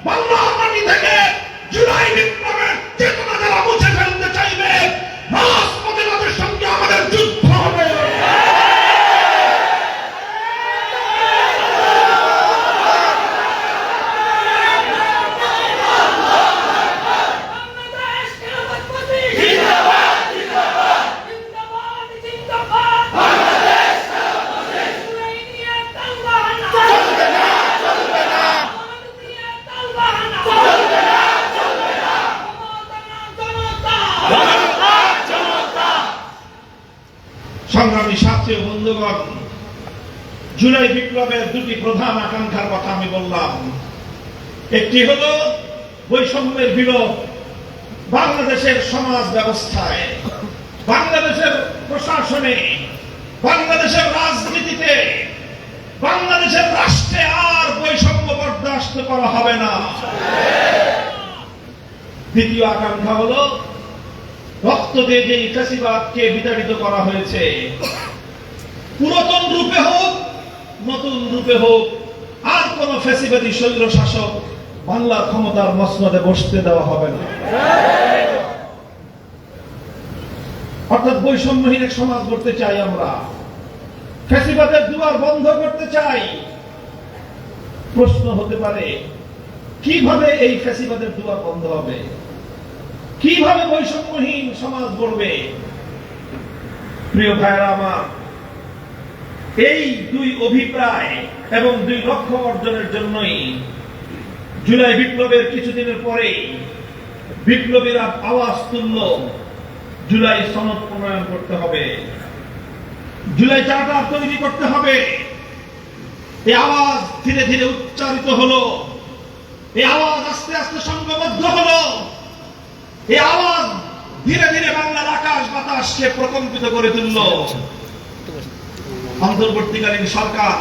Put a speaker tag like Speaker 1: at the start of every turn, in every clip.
Speaker 1: বাংলার মাটি থেকে জুলাই বিপ্লবের চেতনা যারা মুছে ফেলতে চাইবে, রাজপথে তাদের সঙ্গে আমাদের যুদ্ধ হবে। সংগ্রামী ছাত্র বন্ধুগণ, জুলাই বিপ্লবের দুটি প্রধান আকাঙ্ক্ষার কথা আমি বললাম। একটি হলো বৈষম্যের বিলোপ বাংলাদেশের সমাজ ব্যবস্থায়, বাংলাদেশের প্রশাসনে, বাংলাদেশের রাজনীতিতে, বাংলাদেশের রাষ্ট্রে আর বৈষম্য বরদাস্ত করা হবে না। দ্বিতীয় আকাঙ্ক্ষা হলো রক্ত দিয়ে যে ফ্যাসিবাদকে বিতাড়িত করা হয়েছে, পুরাতন রূপে হোক নতুন রূপে হোক, আর কোন ফ্যাসিবাদী স্বৈর শাসক বাংলার ক্ষমতার মসনদে বসতে দেওয়া হবে না। অর্থাৎ বৈষম্যহীন এক সমাজ করতে চাই আমরা, ফ্যাসিবাদের দুয়ার বন্ধ করতে চাই। প্রশ্ন হতে পারে, কিভাবে এই ফ্যাসিবাদের দুয়ার বন্ধ হবে, কিভাবে বৈষম্যহীন সমাজ গড়বে? প্রিয় ভাইরা আমার, এই দুই অভিপ্রায় এবং দুই লক্ষ্য অর্জনের জন্যই জুলাই বিপ্লবের কিছুদিনের পরেই বিপ্লবীরা আওয়াজ তুলল, জুলাই সনদ প্রণয়ন করতে হবে, জুলাই চার্টার তৈরি করতে হবে। এই আওয়াজ ধীরে ধীরে উচ্চারিত হলো, এই আওয়াজ আস্তে আস্তে সংঘবদ্ধ হলো, এই আওয়াজ ধীরে ধীরে বাংলার আকাশ বাতাসকে প্রকম্পিত করে তুলল। অন্তর্বর্তীকালীন সরকার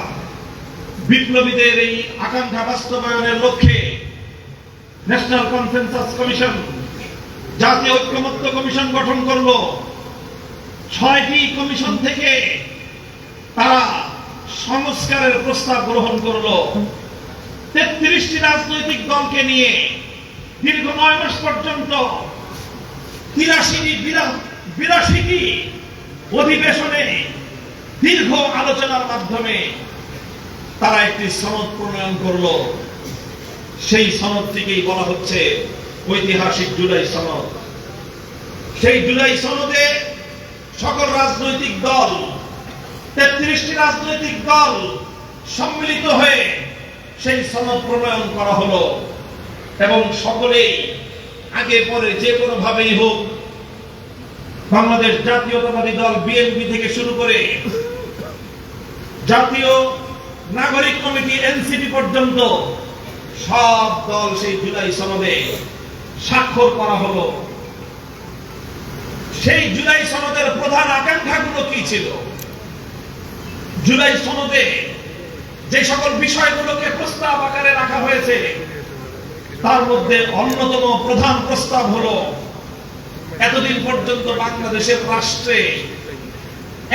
Speaker 1: বিপ্লবীদের এই আকাঙ্ক্ষা বাস্তবায়নের লক্ষ্যে ন্যাশনাল কনসেনসাস কমিশন, জাতীয় ঐক্যমত্য কমিশন গঠন করলো। 6টি কমিশন থেকে তারা সংস্কারের প্রস্তাব গ্রহণ করলো। 33টি রাজনৈতিক দলকে নিয়ে দীর্ঘ 9 মাস পর্যন্ত 82টি অধিবেশনে দীর্ঘ আলোচনার মাধ্যমে তারা একটি সনদ প্রণয়ন করলো। সেই সনদটিকেই বলা হচ্ছে ঐতিহাসিক জুলাই সনদ। সেই জুলাই সনদে সকল রাজনৈতিক দল, 33টি রাজনৈতিক দল সম্মিলিত হয়ে সেই সনদ প্রণয়ন করা হলো এবং সকলেই আগে পরে যে কোনো ভাবেই হোক, বাংলাদেশ জাতীয়তাবাদী দল বিএনপি থেকে শুরু করে জাতীয় নাগরিক কমিটি এনসিপি পর্যন্ত সব দল সেই জুলাই সনদে স্বাক্ষর করা হলো। সেই জুলাই সনদের প্রধান আকাঙ্ক্ষাগুলো কি ছিল? জুলাই সনদে যে সকল বিষয়গুলোকে প্রস্তাব আকারে রাখা হয়েছে তার মধ্যে অন্যতম প্রধান প্রস্তাব হলো, এতদিন পর্যন্ত বাংলাদেশের রাষ্ট্রে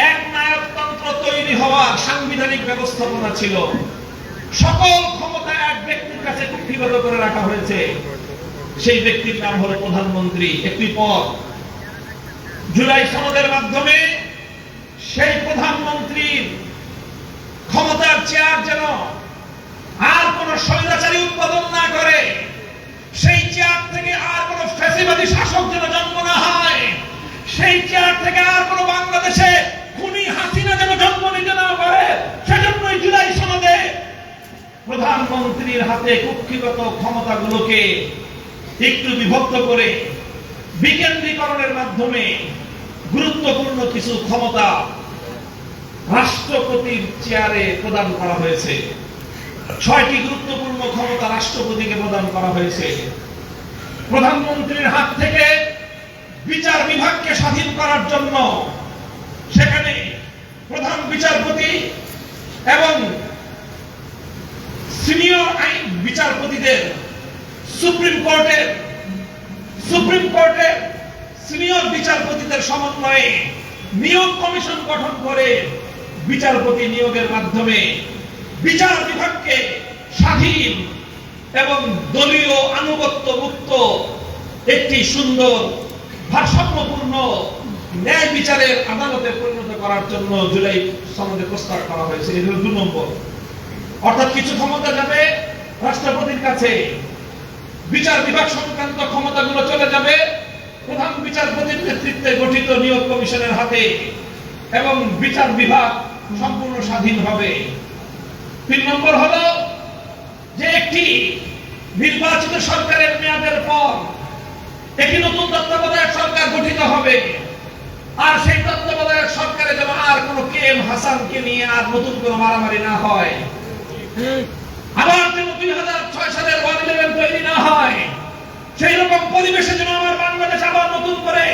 Speaker 1: এক নায়কতন্ত্র তৈরি হওয়ার সাংবিধানিক ব্যবস্থাপনা ছিল। সকল ক্ষমতা এক ব্যক্তির কাছে কুক্ষিগত করে রাখা হয়েছে। সেই ব্যক্তির নাম হলো প্রধানমন্ত্রী, একটি পদ। জুলাই সনদের মাধ্যমে সেই প্রধানমন্ত্রীর ক্ষমতার চেয়ার যেন আর কোন স্বৈরাচারী উৎপাদন না করে, সেই চেয়ার থেকে আর কোন ফ্যাসিবাদী শাসক যেন জন্ম না হয়, সেই চেয়ার থেকে আর কোন বাংলাদেশে খুনি হাসিনা যেন জন্ম নিতে না পারে, সেজন্যই জুলাই সনদে প্রধানমন্ত্রীর হাতে কুক্ষিগত ক্ষমতাগুলোকে একটু বিভক্ত করে বিকেন্দ্রীকরণের মাধ্যমে গুরুত্বপূর্ণ কিছু ক্ষমতা রাষ্ট্রপতির চেয়ারে প্রদান করা হয়েছে। 6টি গুরুত্বপূর্ণ ক্ষমতা রাষ্ট্রপতিকে প্রদান করা হয়েছে। প্রধানমন্ত্রীর হাত থেকে বিচার বিভাগকে স্বাধীন করার জন্য সেখানে প্রধান বিচারপতি এবং সিনিয়র আইন বিচারপতিদের সুপ্রিম কোর্টের সিনিয়র বিচারপতিদের সমন্বয়ে নিয়োগ কমিশন গঠন করে বিচারপতি নিয়োগের মাধ্যমে বিচার বিভাগকে স্বাধীন এবং দলীয় আনুগত্য মুক্ত একটি সুন্দর ভারসাম্যপূর্ণ ন্যায় বিচারের আদালতে পরিণত করার জন্য জুলাই সনদে প্রস্তাব করা হয়েছে। এর 2 নম্বর, অর্থাৎ কিছু ক্ষমতা যাবে রাষ্ট্রপতির কাছে, বিচার বিভাগ সংক্রান্ত ক্ষমতাগুলো চলে যাবে প্রধান বিচারপতির নেতৃত্বে গঠিত নিয়োগ কমিশনের হাতে এবং বিচার বিভাগ সম্পূর্ণ স্বাধীন হবে। 3 নম্বর হলো যে একটি নির্বাচিত সরকারের মেয়াদের পর একটি নতুন তত্ত্বাবধায়ক সরকার গঠিত হবে, আর সেই তত্ত্বাবধায়ক সরকারে যেন আর কোন কেএম হাসানকে নিয়ে আর নতুন কোনো মারামারি না হয়, আবার যেন 2006 সালের 1/11 তৈরি না হয়, সেই রকম পরিবেশে যেন আমার বাংলাদেশ আবার নতুন করে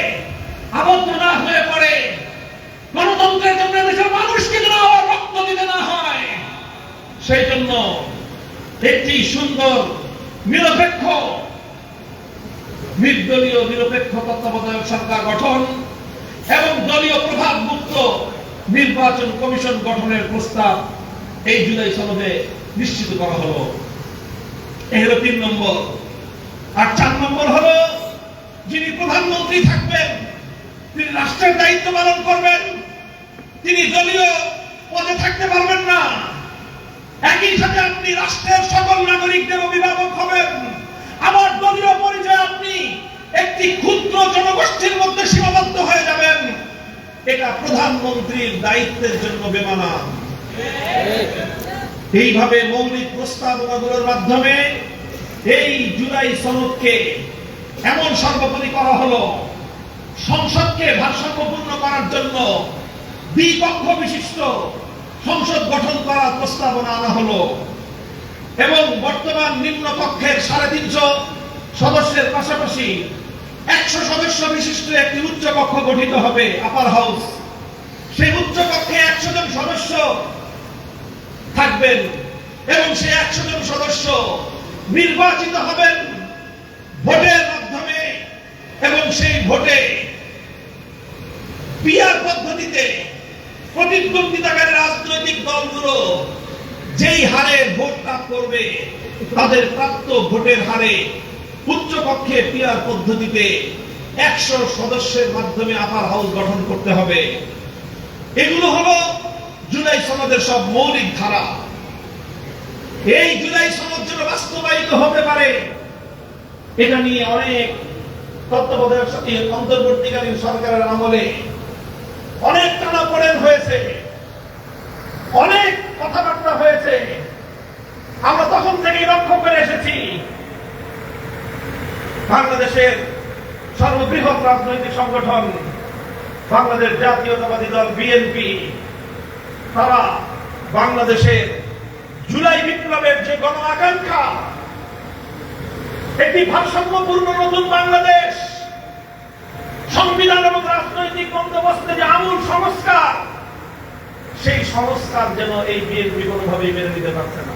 Speaker 1: আবদ্ধ না হয়ে পড়ে, গণতন্ত্রের জন্য দেশের মানুষকে যেন আবার রক্ত দিতে না হয়, সেই জন্য একটি সুন্দর নিরপেক্ষ নির্দলীয় নিরপেক্ষ তত্ত্বাবধায়ক সরকার গঠন এবং দলীয় প্রভাব মুক্ত নির্বাচন কমিশন গঠনের প্রস্তাব এই জুলাই সনদে নিশ্চিত করা হলো। এই হলো 3 নম্বর। আর 4 নম্বর হলো যিনি প্রধানমন্ত্রী থাকবেন তিনি রাষ্ট্রের দায়িত্ব পালন করবেন, তিনি দলীয় পদে থাকতে পারবেন না। একই সাথে আপনি রাষ্ট্রের সকল নাগরিকদের অভিভাবক হবেন, আবার দলীয় পরিচয় আপনি একটি ক্ষুদ্র জনগোষ্ঠীর মধ্যে সীমাবদ্ধ হয়ে যাবেন। এটা প্রধানমন্ত্রীর দায়িত্বের জন্য বেমানান। এইভাবে মৌলিক প্রস্তাবনাগুলোর মাধ্যমে এই জুলাই সনদকে এমন সর্বোপরি করা হলো, সংসদকে ভারসাম্যপূর্ণ করার জন্য দ্বিকক্ষ বিশিষ্ট সংসদ গঠন করার প্রস্তাবনা আনা হলো এবং বর্তমান নিম্ন কক্ষের 350 সদস্যের পাশাপাশি 100 সদস্য বিশিষ্ট একটি উচ্চ কক্ষ গঠিত হবে, আপার হাউস। সেই উচ্চ কক্ষে 100 জন সদস্য থাকবেন এবং সেই 100 জন সদস্য নির্বাচিত হবেন ভোটের মাধ্যমে এবং সেই ভোটে পিআর পদ্ধতিতে প্রতিদ্বন্দ্বিতাকারী রাজনৈতিক দলগুলো যেই হারে ভোট লাভ করবে তাদের প্রাপ্ত ভোটের হারে উচ্চ কক্ষে পিআর পদ্ধতিতে 100 সদস্যের মাধ্যমে আপার হাউস গঠন করতে হবে। এগুলো হলো জুলাই সনদের সব মৌলিক ধারা। এই জুলাই সনদ যেন বাস্তবায়িত হতে পারে এটা নিয়ে অনেক তত্ত্বাবধায়ক অন্তর্বর্তীকালীন সরকারের আমলে অনেক টানাপোড়েন হয়েছে, অনেক কথাবার্তা হয়েছে। আমরা তখন থেকেই লক্ষ্য করে এসেছি বাংলাদেশের সর্ববৃহৎ রাজনৈতিক সংগঠন বাংলাদেশ জাতীয়তাবাদী দল বিএনপি, তারা বাংলাদেশের জুলাই বিপ্লবের যে গণ আকাঙ্ক্ষা, একটি ভারসাম্যপূর্ণ নতুন বাংলাদেশ, সংবিধান এবং রাজনৈতিক বন্দোবস্তে যে আমূল সংস্কার, সেই সংস্কার যেন এই বিএনপি কোনোভাবেই মেনে নিতে পারছে না।